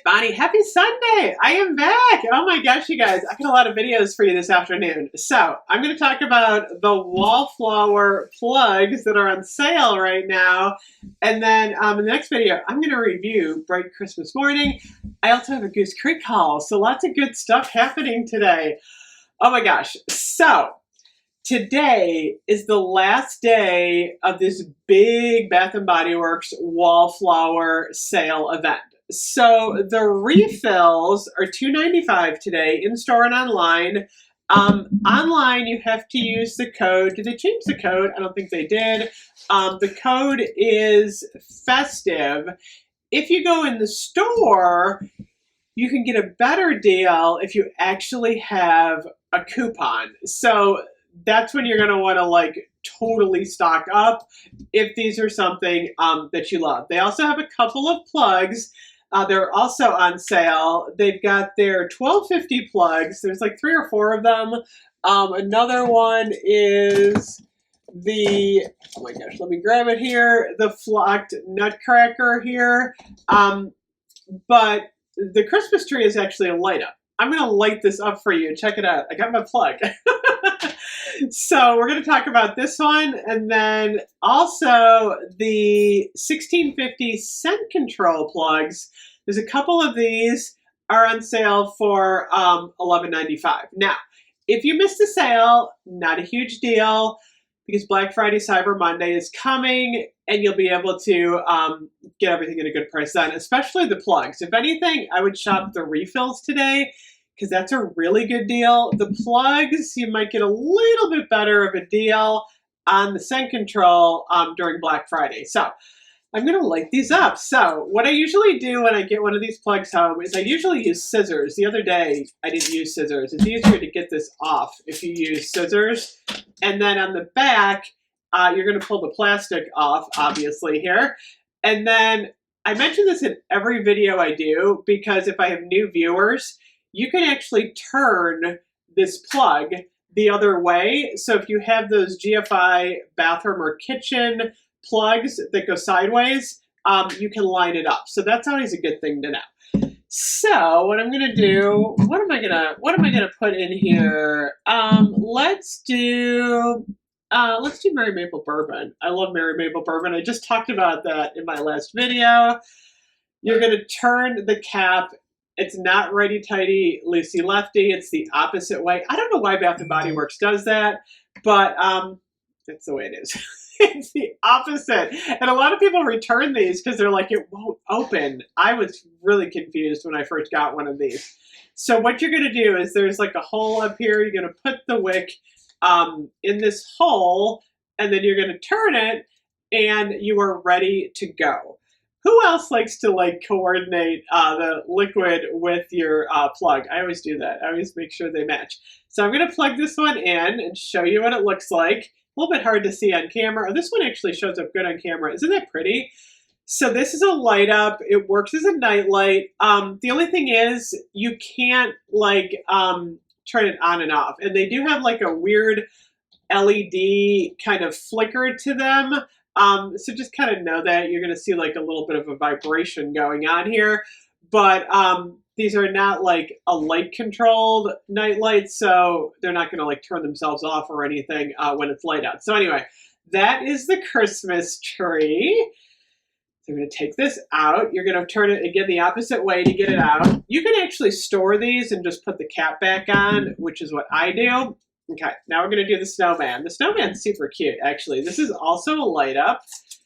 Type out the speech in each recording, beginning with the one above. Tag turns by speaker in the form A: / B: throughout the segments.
A: Bonnie, happy Sunday! I am back! Oh my gosh, you guys, I got a lot of videos for you this afternoon. So, I'm going to talk about the wallflower plugs that are on sale right now. And then in the next video, I'm going to review Bright Christmas Morning. I also have a Goose Creek haul, so lots of good stuff happening today. Oh my gosh. So, today is the last day of this big Bath & Body Works wallflower sale event. So the refills are $2.95 today, in store and online. Online, you have to use the code. Did they change the code? I don't think they did. The code is festive. If you go in the store, you can get a better deal if you actually have a coupon. So that's when you're going to want to like totally stock up if these are something that you love. They also have a couple of plugs. They're also on sale. They've got their $12.50 plugs. There's like 3 or 4 of them. Another one is the, oh my gosh, let me grab it here, the flocked nutcracker here. But the Christmas tree is actually a light up. I'm going to light this up for you. Check it out. I got my plug. So we're going to talk about this one, and then also the 1650 scent control plugs. There's a couple of these are on sale for $11.95. Now, if you missed the sale, not a huge deal, because Black Friday, Cyber Monday is coming, and you'll be able to get everything at a good price then, especially the plugs. If anything, I would shop the refills today, because that's a really good deal. The plugs, you might get a little bit better of a deal on the scent control during Black Friday. So I'm going to light these up. So what I usually do when I get one of these plugs home is I usually use scissors. The other day, I didn't use scissors. It's easier to get this off if you use scissors. And then on the back, you're going to pull the plastic off, obviously, here. And then I mention this in every video I do, because if I have new viewers, you can actually turn this plug the other way. So if you have those GFI bathroom or kitchen plugs that go sideways, you can line it up. So that's always a good thing to know. So what I'm gonna do, what am I gonna put in here? Let's do Mary Maple Bourbon. I love Mary Maple Bourbon. I just talked about that in my last video. You're gonna turn the cap. It's not righty-tighty, loosey-lefty. It's the opposite way. I don't know why Bath & Body Works does that, but that's the way it is. It's the opposite. And a lot of people return these because they're like, it won't open. I was really confused when I first got one of these. So what you're going to do is there's like a hole up here. You're going to put the wick in this hole, and then you're going to turn it, and you are ready to go. Who else likes to like coordinate the liquid with your plug? I always do that. I always make sure they match. So I'm going to plug this one in and show you what it looks like. A little bit hard to see on camera. Oh, this one actually shows up good on camera. Isn't that pretty? So this is a light up. It works as a night light. The only thing is you can't like turn it on and off. And they do have like a weird LED kind of flicker to them. So just kind of know that you're going to see like a little bit of a vibration going on here, but these are not like a light controlled night light, so they're not going to like turn themselves off or anything when it's light out. So anyway, that is the Christmas tree. So I'm going to take this out. You're going to turn it again the opposite way to get it out. You can actually store these and just put the cap back on, which is what I do. Okay, now we're going to do the snowman. The snowman's super cute, actually. This is also a light up.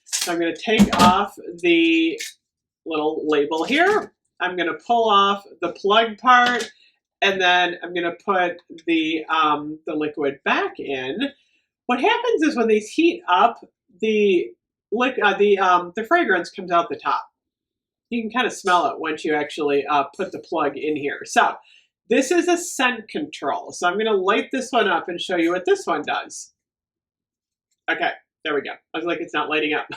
A: So I'm going to take off the little label here. I'm going to pull off the plug part, and then I'm going to put the liquid back in. What happens is when these heat up, the fragrance comes out the top. You can kind of smell it once you actually put the plug in here. So this is a scent control. So I'm going to light this one up and show you what this one does. Okay, there we go. I was like, it's not lighting up.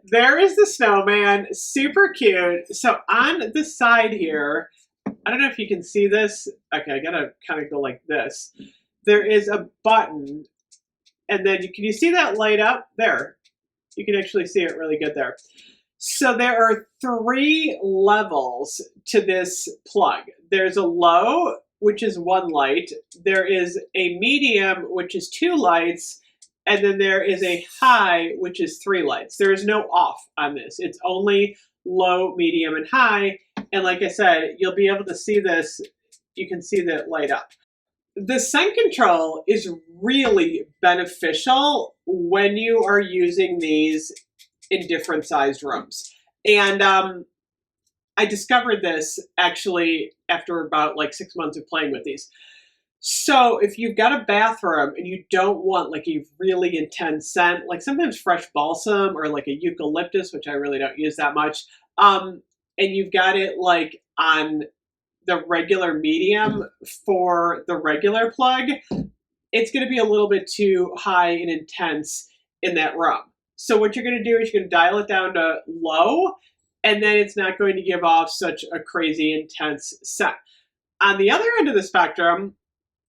A: There is the snowman, super cute. So on the side here, I don't know if you can see this. Okay, I gotta kind of go like this. There is a button, and then can you see that light up? There. You can actually see it really good there. So there are 3 levels to this plug. There's a low, which is 1 light. There is a medium, which is 2 lights. And then there is a high, which is 3 lights. There is no off on this. It's only low, medium, and high. And like I said, you'll be able to see this. You can see that light up. The scent control is really beneficial when you are using these in different sized rooms. And I discovered this actually after about like 6 months of playing with these. So if you've got a bathroom and you don't want like a really intense scent, like sometimes fresh balsam or like a eucalyptus, which I really don't use that much, and you've got it like on the regular medium for the regular plug, it's going to be a little bit too high and intense in that room. So what you're going to do is you're going to dial it down to low, and then it's not going to give off such a crazy intense scent. On the other end of the spectrum,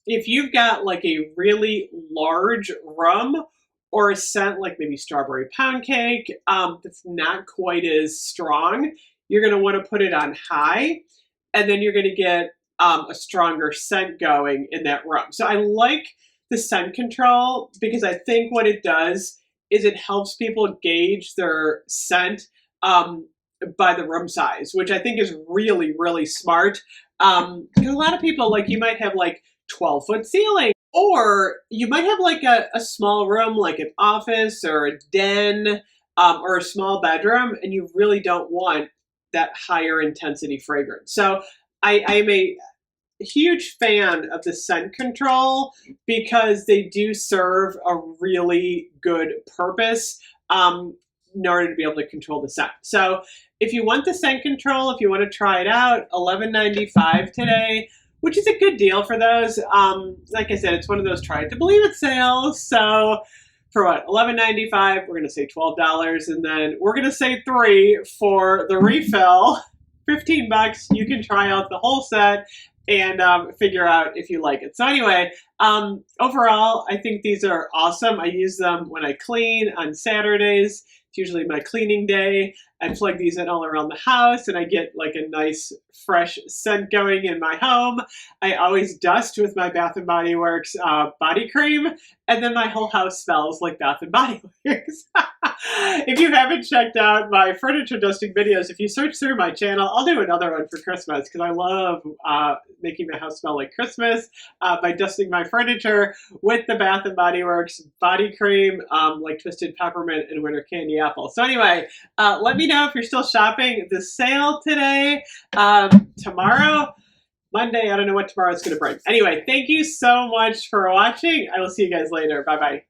A: if you've got like a really large room or a scent like maybe strawberry pound cake that's not quite as strong, you're going to want to put it on high, and then you're going to get a stronger scent going in that room. So I like the scent control because I think what it does is it helps people gauge their scent by the room size, which I think is really, really smart. Because a lot of people, like you might have like 12-foot ceiling, or you might have like a small room, like an office or a den or a small bedroom, and you really don't want that higher intensity fragrance. So I am a huge fan of the scent control because they do serve a really good purpose in order to be able to control the scent. So if you want the scent control, if you want to try it out, $11.95 today, which is a good deal for those. Like I said, it's one of those try it to believe it sales. So for what, $11.95, we're going to say $12, and then we're going to say $3 for the refill. $15, you can try out the whole set and figure out if you like it. So anyway, overall, I think these are awesome. I use them when I clean on Saturdays. It's usually my cleaning day. I plug these in all around the house and I get like a nice fresh scent going in my home. I always dust with my Bath & Body Works body cream, and then my whole house smells like Bath & Body Works. If you haven't checked out my furniture dusting videos, if you search through my channel, I'll do another one for Christmas because I love making my house smell like Christmas by dusting my furniture with the Bath & Body Works body cream, like Twisted Peppermint and Winter Candy Apple. So anyway, let me know if you're still shopping. The sale today, tomorrow, Monday, I don't know what tomorrow's going to bring. Anyway, thank you so much for watching. I will see you guys later. Bye-bye.